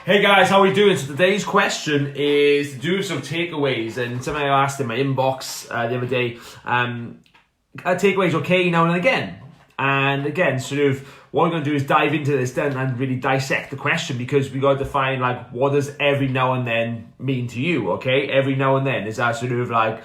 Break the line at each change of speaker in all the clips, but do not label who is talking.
Hey guys, how are we doing? So today's question is to do some takeaways, and something I asked in my inbox the other day. Takeaways okay now and again, sort of what we're going to do is dive into this then and really dissect the question, because we got to define like what does every now and then mean to you. Okay, every now and then, is that sort of like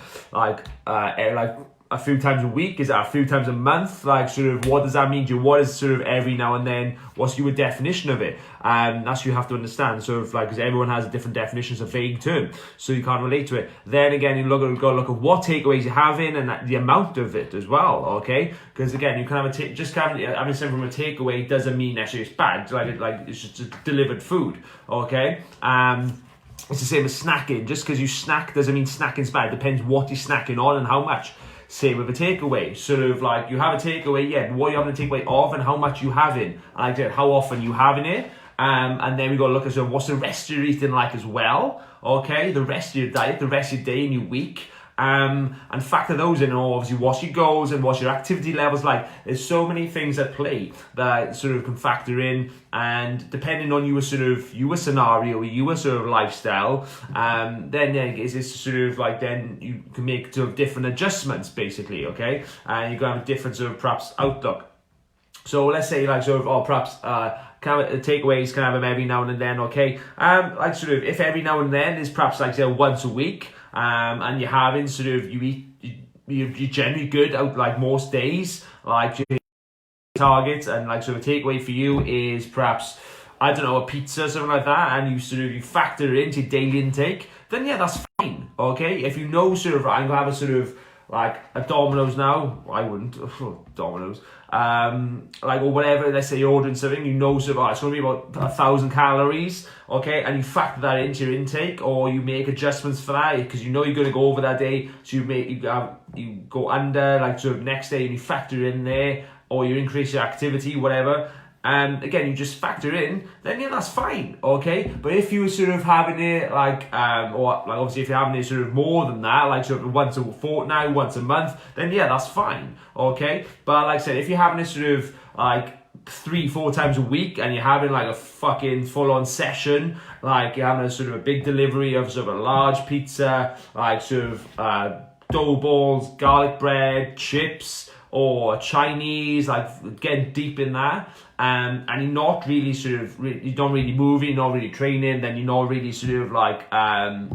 a few times a week? Is that a few times a month? Like, sort of, what does that mean to you? What is sort of every now and then? What's your definition of it? That's what you have to understand. Sort of like, because everyone has different definitions of vague term, so you can't relate to it. Then again, you got to look at what takeaways you're having and the amount of it as well. Okay, because again, you can have having something from a takeaway doesn't mean necessarily it's bad. Like it's just delivered food. Okay. It's the same as snacking. Just because you snack doesn't mean snacking's bad. It depends what you're snacking on and how much. Same with a takeaway. Sort of like, you have a takeaway, yeah, but what are you having a takeaway of and how much you having? Like, how often you having it? And then we got to look at sort of what's the rest of your eating like as well. Okay, the rest of your diet, the rest of your day and your week. And factor those in, or obviously what's your goals and what's your activity levels like. There's so many things at play that sort of can factor in, and depending on your scenario, your sort of lifestyle, then it's sort of like, then you can make sort of different adjustments basically. Okay, and you're gonna have a different sort of perhaps outlook. So let's say like sort of, or perhaps takeaways can have them every now and then. Okay, like sort of if every now and then is perhaps like say once a week. And you're having sort of, you're generally good out like most days, like your targets, and like sort of takeaway for you is perhaps, I don't know, a pizza, something like that, and you factor it into your daily intake, then yeah, that's fine. Okay, if you know sort of, I'm gonna have a sort of like a Domino's now, I wouldn't, Domino's, like, or whatever, let's say you're ordering something, you know sort of, it's going to be about 1,000 calories, okay, and you factor that into your intake, or you make adjustments for that, because you know you're going to go over that day, so you go under, like sort of next day, and you factor in there, or you increase your activity, whatever. Again, you just factor in, then yeah, that's fine, okay? But if you were sort of having it like, or like obviously if you're having it sort of more than that, like sort of once a fortnight, once a month, then yeah, that's fine, okay? But like I said, if you're having it sort of like 3-4 times a week, and you're having like a fucking full-on session, like you're having a sort of a big delivery of sort of a large pizza, like sort of dough balls, garlic bread, chips, or Chinese, like getting deep in that, and you're not really sort of, you don't really move, you're not really training, then you're not really sort of like,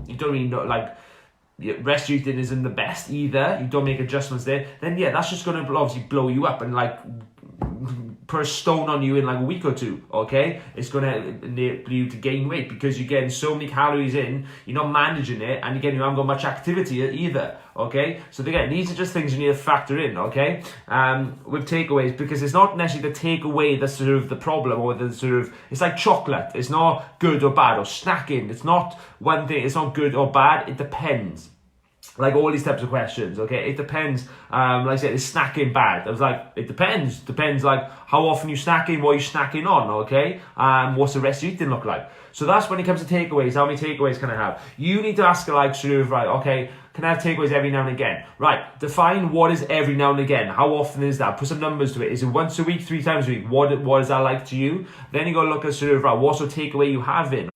you don't really know, like, rest eating isn't the best either, you don't make adjustments there, then yeah, that's just going to obviously blow you up and like put a stone on you in like a week or two, okay? It's going to enable you to gain weight, because you're getting so many calories in, you're not managing it, and again, you haven't got much activity either, okay? So again, these are just things you need to factor in, okay? With takeaways, because it's not necessarily the takeaway that's sort of the problem, or the sort of, it's like chocolate, it's not good or bad, or snacking, it's not one thing, it's not good or bad, it depends. Like all these types of questions, okay? It depends. Like I said, is snacking bad? I was like, it depends. Depends like how often you snacking, what you're snacking on, okay? What's the rest of your eating look like? So that's when it comes to takeaways. How many takeaways can I have? You need to ask like sort of, right, okay, can I have takeaways every now and again? Right, define what is every now and again. How often is that? Put some numbers to it. Is it once a week, 3 times a week? What is that like to you? Then you got to look at sort of, right, what's the takeaway you have in?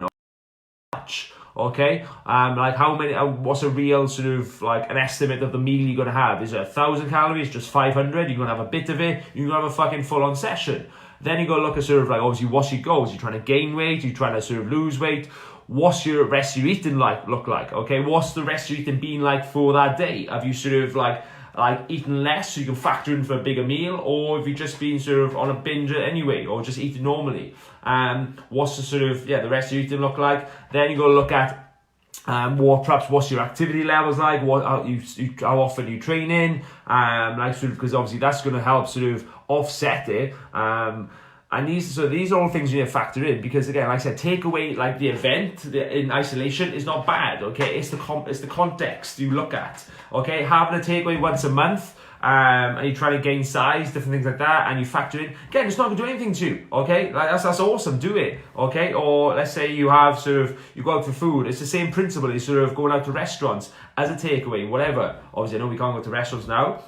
Okay, like how many, what's a real sort of like an estimate of the meal you're going to have? Is it 1,000 calories, just 500? You're going to have a bit of it, you're going to have a fucking full-on session. Then you got to look at sort of like, obviously, what's your goals? You're trying to gain weight, you're trying to sort of lose weight. What's your rest of your eating look like? Okay, what's the rest of your eating been like for that day? Have you sort of like eaten less so you can factor in for a bigger meal, or have you just been sort of on a binge anyway, or just eating normally? What's the sort of, the rest of your eating look like? Then you got to look at what's your activity levels like, how often you training, like sort of, because obviously that's going to help sort of offset it. And these are all things you need to factor in, because again, like I said, take away like the event in isolation is not bad, okay? It's the context you look at, okay? Having a takeaway once a month, and you're trying to gain size, different things like that, and you factor in, again, it's not going to do anything to you, okay? Like that's awesome, do it, okay? Or let's say you have you go out for food, it's the same principle, it's sort of going out to restaurants as a takeaway, whatever. Obviously, I know we can't go to restaurants now,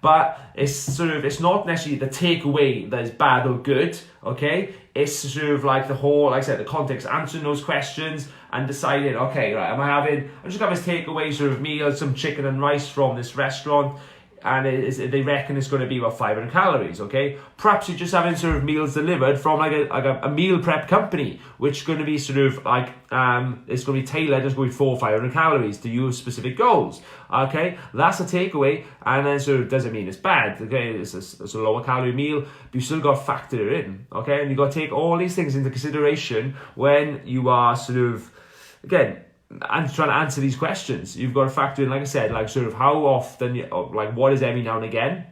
but it's not necessarily the takeaway that is bad or good, okay? it's sort of like the whole, like I said, the context, answering those questions and deciding, okay, right, I'm just having this takeaway sort of meal, some chicken and rice from this restaurant, and they reckon it's going to be about 500 calories, okay? Perhaps you're just having sort of meals delivered from like a meal prep company, which is going to be sort of like, it's going to be tailored, it's going to be 400 or 500 calories to your specific goals, okay? That's a takeaway, and then sort of doesn't mean it's bad, okay? It's a lower calorie meal, but you still got to factor it in, okay? And you got to take all these things into consideration when you are sort of, again, and trying to answer these questions. You've got to factor in, like I said, like sort of how often, like what is every now and again,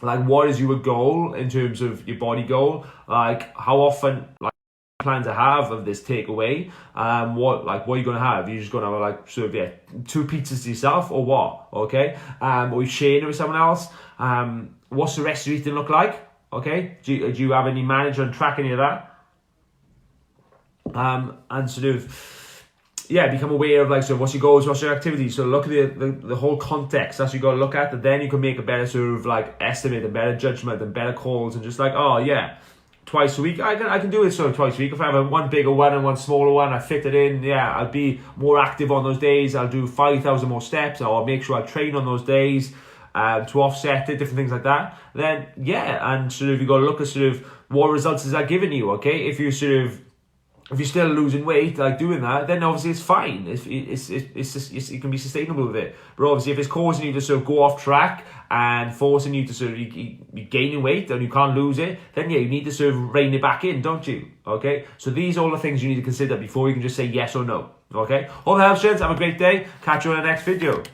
like what is your goal in terms of your body goal, like how often, like plan to have of this takeaway, what are you going to have? You're just going to have like sort of 2 pizzas to yourself or what, okay? Or you sharing it with someone else. What's the rest of your eating look like, okay? Do you have any manager and track any of that? And sort of, become aware of like, so what's your goals, what's your activities. So look at the whole context. That's what you got to look at. And then you can make a better sort of like estimate, a better judgment, and better calls. And just like, oh yeah, twice a week, I can do it sort of twice a week. If I have one bigger one and one smaller one, I fit it in. Yeah, I'll be more active on those days. I'll do 5,000 more steps, or I'll make sure I train on those days to offset it, different things like that. Then and sort of you got to look at sort of what results is that giving you. Okay, if you're still losing weight, like doing that, then obviously it's fine. It can be sustainable with it. But obviously, if it's causing you to sort of go off track and forcing you to sort of be gaining weight and you can't lose it, then you need to sort of rein it back in, don't you? Okay. So these are all the things you need to consider before you can just say yes or no. Okay. All the helps, gents. Have a great day. Catch you on the next video.